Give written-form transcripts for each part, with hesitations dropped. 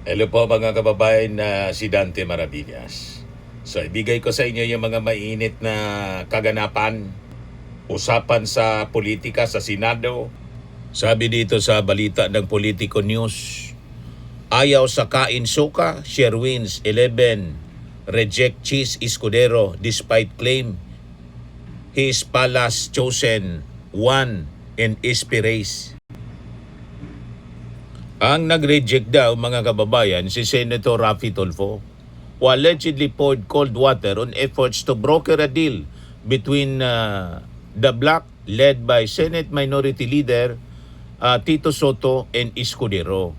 Hello po mga kababayan na si Dante Maravillas. So ibigay ko sa inyo yung mga mainit na kaganapan, usapan sa politika sa Senado. Sabi dito sa balita ng Politico News, ayaw sa kain suka, share wins 11, reject Cheese Escudero despite claim his palace chosen one in SP race. Ang nag-reject daw mga kababayan si Senator Raffy Tulfo, who allegedly poured cold water on efforts to broker a deal between the bloc led by Senate Minority Leader Tito Soto and Escudero.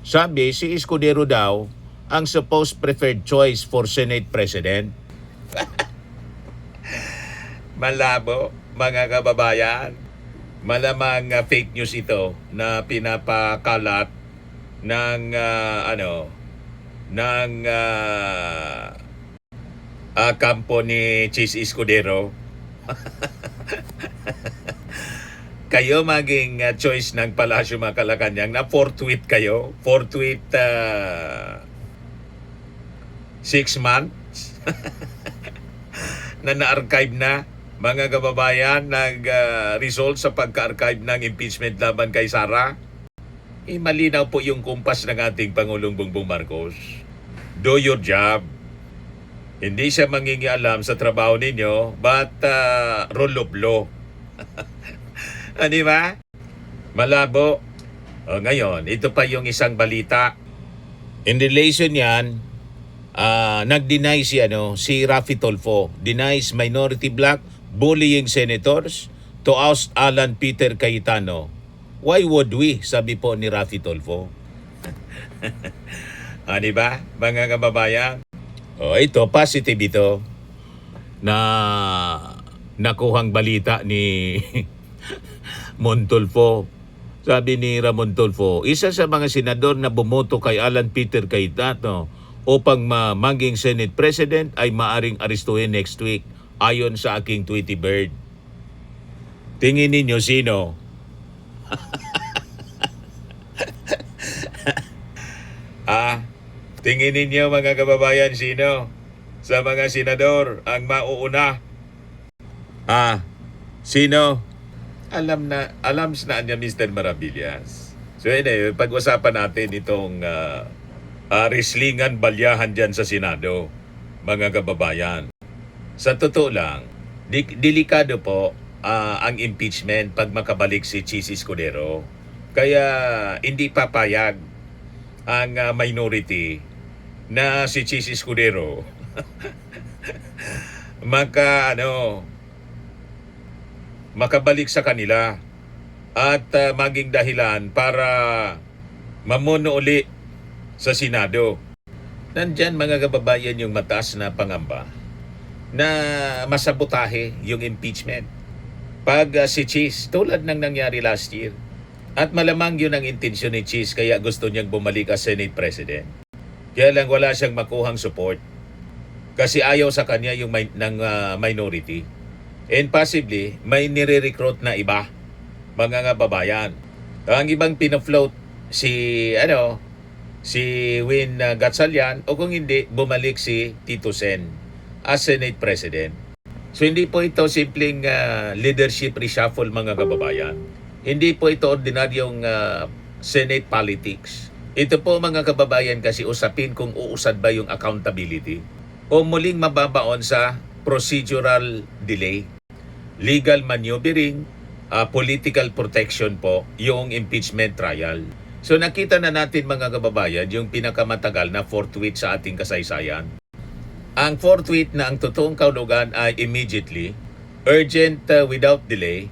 Sabi, si Escudero daw ang supposed preferred choice for Senate President. Malabo mga kababayan. Malamang fake news ito na pinapakalat ng kampo ni Cheese Escudero. Kayo maging choice ng Palasyo Malacanang na forthwith kayo, forthwith 6 months na na-archive na. Mga kababayan, nag-result sa pagka-archive ng impeachment laban kay Sara. Malinaw po yung kumpas ng ating Pangulong Bongbong Marcos. Do your job. Hindi siya mangingialam sa trabaho ninyo, but rule of law. Di ba? Malabo. Ngayon, ito pa yung isang balita. In relation yan, nag-deny si Raffy Tulfo, denies minority bloc bullying senators to oust Alan Peter Cayetano. Why would we? Sabi po ni Raffy Tulfo. Diba, mga kababayan? Ito, positive ito na nakuhang balita ni Montulfo. Sabi ni Ramon Tulfo, isa sa mga senador na bumoto kay Alan Peter Cayetano upang maging Senate President ay maaring arestuhin next week ayon sa aking Tweety Bird. Tingin ninyo sino? Tingin ninyo mga kababayan sino sa mga senador ang mauuna? Sino? Alam na niya Mr. Maravillas. So anyway, pag-usapan natin itong rislingan balyahan dyan sa Senado, mga kababayan. Sa totoo lang, delikado po ang impeachment pag makabalik si Cheese Escudero. Kaya hindi papayag ang minority na si Cheese Escudero makabalik sa kanila at maging dahilan para mamuno uli sa Senado. Nandyan mga kababayan yung mataas na pangamba na masabotahe yung impeachment. Pag si Cheese, tulad ng nangyari last year, at malamang yun ang intensyon ni Cheese kaya gusto niyang bumalik as Senate President. Kaya lang wala siyang makuhang support kasi ayaw sa kanya yung minority. And possibly, may nire-recruit na iba, mga kababayan. Ang ibang pinafloat si Win Gatchalian o kung hindi, bumalik si Tito Sen as Senate President. So hindi po ito simpleng leadership reshuffle mga kababayan. Hindi po ito ordinaryong Senate politics. Ito po mga kababayan kasi usapin kung uusad ba yung accountability o muling mababaon sa procedural delay, legal maneuvering, political protection po yung impeachment trial. So nakita na natin mga kababayan yung pinakamatagal na forthwith sa ating kasaysayan. Ang forthwith na ang totoong kahulugan ay immediately, urgent without delay,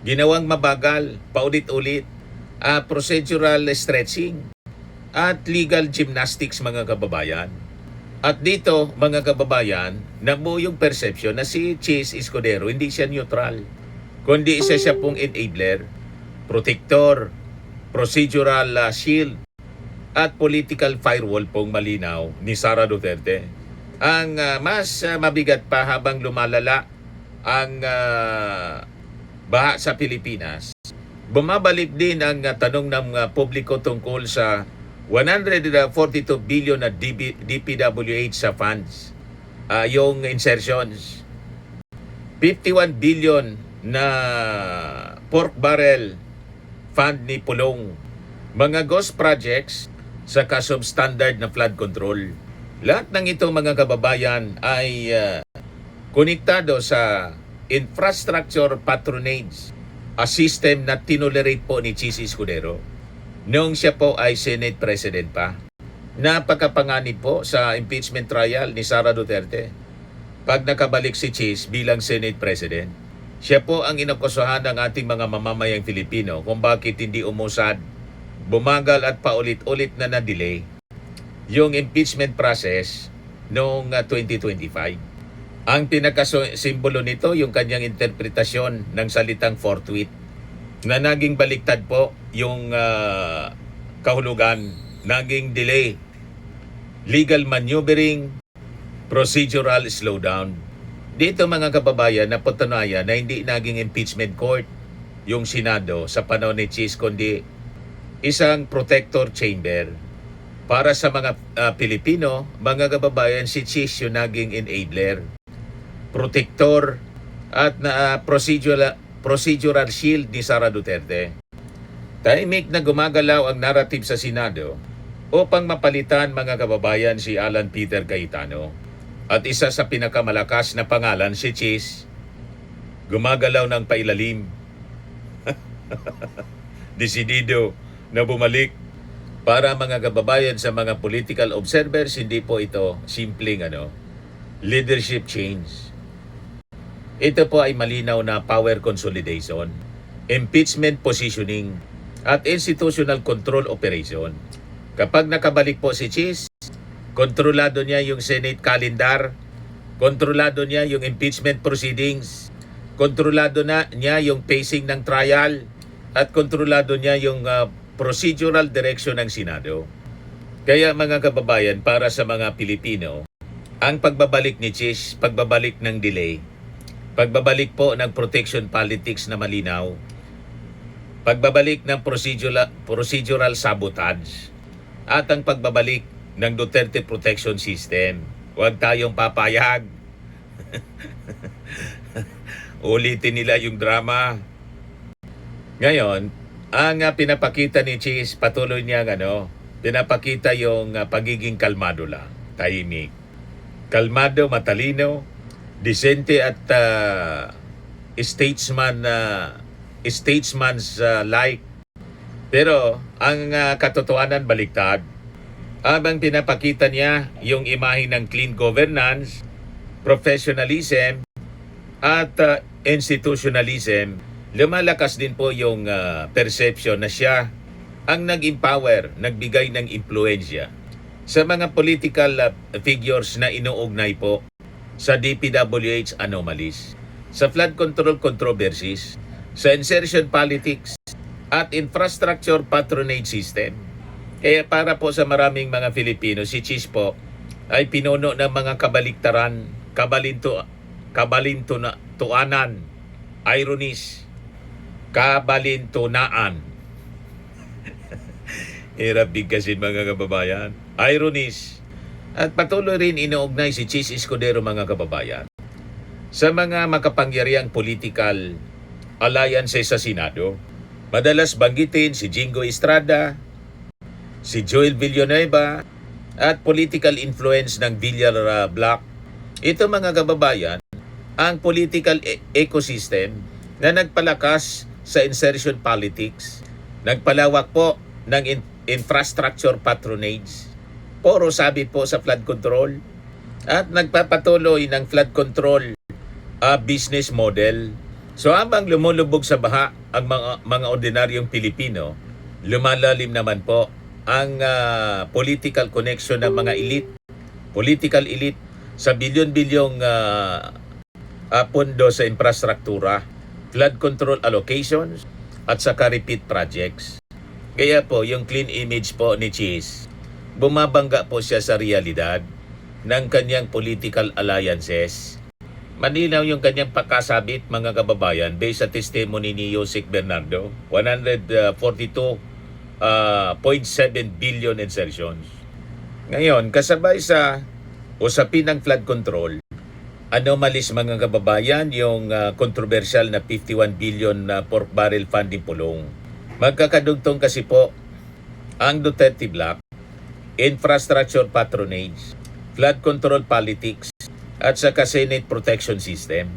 ginawang mabagal, paulit-ulit, procedural stretching, at legal gymnastics mga kababayan. At dito mga kababayan, nabuo yung perception na si Cheese Escudero hindi siya neutral, kundi isa siya pong enabler, protector, procedural shield, at political firewall pong malinaw ni Sara Duterte. Ang mas mabigat pa habang lumalala ang baha sa Pilipinas, bumabalik din ang tanong ng publiko tungkol sa 142 billion na DPWH sa funds. Yung insertions. 51 billion na pork barrel fund ni Pulong. Mga ghost projects sa substandard na flood control. Lahat ng ito mga kababayan ay konektado sa infrastructure patronage, a system na tinolerate po ni Chis Escudero noong siya po ay Senate President pa. Napakapanganib po sa impeachment trial ni Sara Duterte. Pag nakabalik si Chis bilang Senate President, siya po ang inakusahan ng ating mga mamamayang Filipino kung bakit hindi umusad, bumagal at paulit-ulit na na-delay yung impeachment process noong 2025. Ang pinakasimbolo nito yung kanyang interpretasyon ng salitang forthwith na naging baliktad po yung kahulugan, naging delay, legal maneuvering, procedural slowdown. Dito mga kababayan, napatunayan na hindi naging impeachment court yung Senado sa panahon ni Chis, kundi isang protector chamber. Para sa mga Pilipino, mga kababayan, si Chis yung naging enabler, protector at procedural shield ni Sara Duterte. Tahimik na gumagalaw ang narrative sa Senado upang mapalitan mga kababayan si Alan Peter Cayetano. At isa sa pinakamalakas na pangalan, si Chis, gumagalaw ng pailalim. Desidido na bumalik. Para mga kababayan sa mga political observers, hindi po ito simpleng leadership change. Ito po ay malinaw na power consolidation, impeachment positioning, at institutional control operation. Kapag nakabalik po si Chis, kontrolado niya yung Senate calendar, kontrolado niya yung impeachment proceedings, kontrolado niya yung pacing ng trial, at kontrolado niya yung procedural direction ng Senado. Kaya mga kababayan, para sa mga Pilipino, ang pagbabalik ni Chis, pagbabalik ng delay, pagbabalik po ng protection politics na malinaw, pagbabalik ng procedural sabotage, at ang pagbabalik ng Duterte Protection System. Huwag tayong papayag. Ulitin nila yung drama. Ngayon, ang pinapakita ni Chis, patuloy niya pinapakita yung pagiging kalmado lang, tahimik. Kalmado, matalino, disente at statesman's like. Pero ang katotohanan baliktad. Habang pinapakita niya yung imahe ng clean governance, professionalism at institutionalism, lumalakas din po yung perception na siya ang nag-empower, nagbigay ng impluensya sa mga political figures na inuugnay po sa DPWH anomalies, sa flood control controversies, sa insertion politics at infrastructure patronage system. Kaya para po sa maraming mga Filipino, si Chis po ay pinuno ng mga kabaliktaran, kabalintuanan, ironies, kabalintunaan. Hirap bigkasin mga kababayan. Ironies. At patuloy rin inuugnay si Chis Escudero mga kababayan sa mga makapangyariang political alliances sa Senado. Madalas banggitin si Jingo Estrada, si Joel Villanueva, at political influence ng Villar Block. Ito mga kababayan, ang political ecosystem na nagpalakas sa insertion politics, nagpalawak po ng infrastructure patronage, puro sabit po sa flood control, at nagpapatuloy ng flood control business model. So habang lumulubog sa baha ang mga ordinaryong Pilipino, lumalalim naman po ang political connection ng mga elite, political elite sa bilyon-bilyong pondo sa infrastruktura, flood control allocations, at saka repeat projects. Kaya po yung clean image po ni Chis, bumabangga po siya sa realidad ng kanyang political alliances. Malinaw yung kanyang pagkasabit mga kababayan based sa testimony ni Yosek Bernardo. 142 0.7 billion insertions. Ngayon, kasabay sa usapin ng flood control, anomalis mga kababayan yung controversial na 51 billion na pork barrel funding pulong. Magkakadugtong kasi po ang Duterte Block, infrastructure patronage, flood control politics, at saka Senate protection system.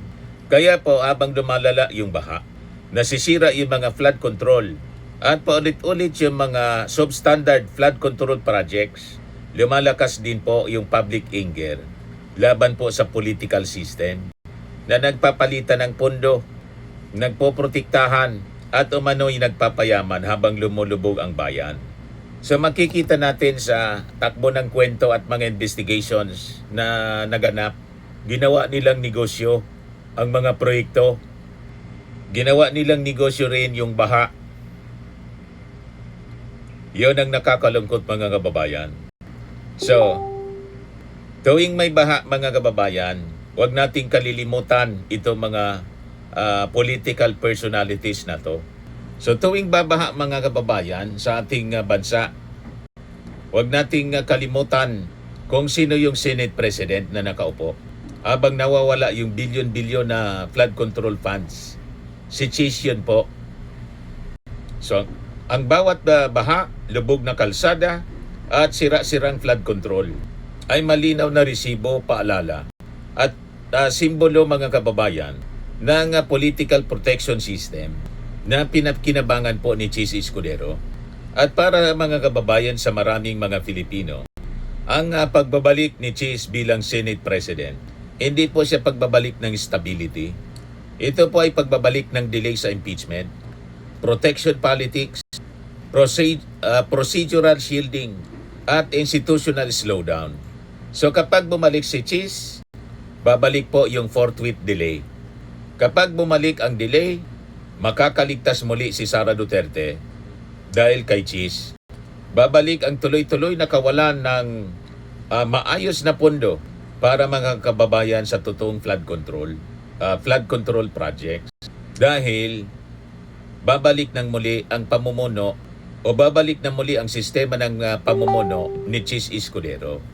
Kaya po habang lumalala yung baha, nasisira yung mga flood control at paulit-ulit yung mga substandard flood control projects, lumalakas din po yung public anger laban po sa political system na nagpapalitan ng pondo, nagpoprotektahan at umano'y nagpapayaman habang lumulubog ang bayan. So makikita natin sa takbo ng kwento at mga investigations na naganap, ginawa nilang negosyo ang mga proyekto. Ginawa nilang negosyo rin yung baha. Yun ang nakakalungkot mga kababayan. So, tuwing may baha mga kababayan, huwag nating kalilimutan itong mga political personalities na to. So tuwing babaha mga kababayan sa ating bansa, huwag nating kalimutan kung sino yung Senate President na nakaupo habang nawawala yung bilyon-bilyon na flood control funds. Si Chis yun po. So, ang bawat baha, lubog na kalsada at sira-sirang flood control ay malinaw na resibo, paalala at simbolo mga kababayan ng political protection system na pinakinabangan po ni Chis Escudero. At para mga kababayan sa maraming mga Filipino, ang pagbabalik ni Chis bilang Senate President, hindi po siya pagbabalik ng stability. Ito po ay pagbabalik ng delay sa impeachment, protection politics, procedural shielding, at institutional slowdown. So kapag bumalik si Chis, babalik po yung forthwith delay. Kapag bumalik ang delay, makakaligtas muli si Sara Duterte dahil kay Chis. Babalik ang tuloy-tuloy na kawalan ng maayos na pondo para mga kababayan sa totoong flood control projects. Dahil babalik ng muli ang pamumuno o babalik na muli ang sistema ng pamumuno ni Chis Escudero.